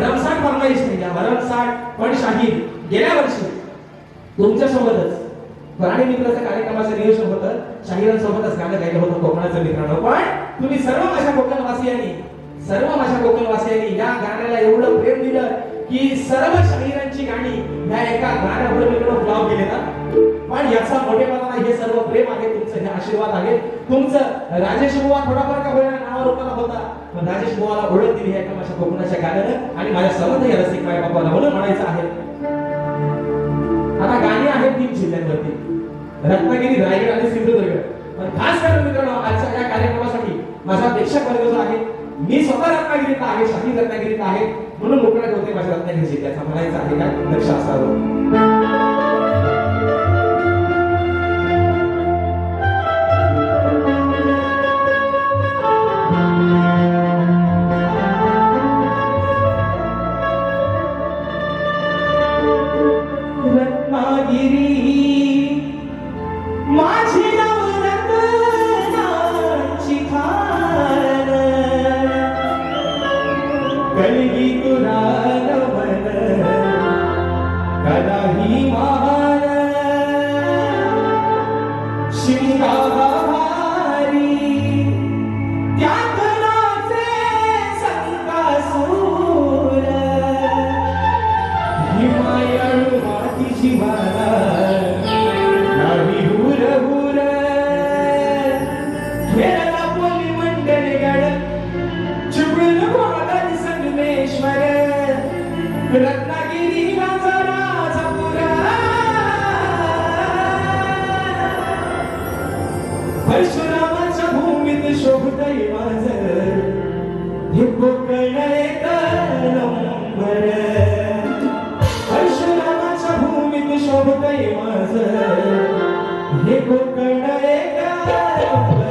भरमसाठ फरमाईश नाही, भरमसाठ पण शाहीर गेल्या वर्षी तुमच्या सोबतच प्राणी मित्राच्या कार्यक्रमाचं नियोजन होतं, शाहिरांसोबतच गाणं गायलं होतं कोकणाचं मित्रांनो. पण तुम्ही सर्व माझ्या कोकणवासियांनी या गाण्याला एवढं प्रेम दिलं की सर्व शाहिरांची गाणी ह्या एका गाण्यावर मित्रांनो फ्लॉप गेले ना. पण याचा मोठेपणा हे सर्व प्रेम आहे तुमचं, हे आशीर्वाद आहे तुमचं. राजेश बुवा थोडाफार का होईना नावारूपाला होता, पण राजेश बुवाला ओळख दिली आहे माझ्या कोकणाच्या गाण्यानं आणि माझ्या सर्व या रसिक माय बापाला म्हणून म्हणायचं आहे. आता गाणी आहेत 3 जिल्ह्यांवरती, रत्नागिरी, रायगड आणि सिंधुदुर्ग. पण खास करून मित्रांनो आजच्या या कार्यक्रमासाठी माझा प्रेक्षक वर्ग जो आहे, मी स्वतः रत्नागिरीत आहे, शाहीर रत्नागिरीत आहे, म्हणून मोकळ्यात होते माझ्या रत्नागिरी जिल्ह्याचा म्हणायचं आहे काय लक्ष असावं. माझी नवरत्नाची खान कलगी तुला नवन कलाही महान शिंगारी त्यात नाचे संकासूर हिमायळू मातीची माला रत्नागिरी परशुरामाच्या भूमीत शोभतय माझं हे कोकण एक नंबर. परशुरामाच्या भूमीत शोभतय माझं हे कोकण एक नंबर.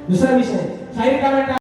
दुसरा विषय शाहीर का म्हणतात.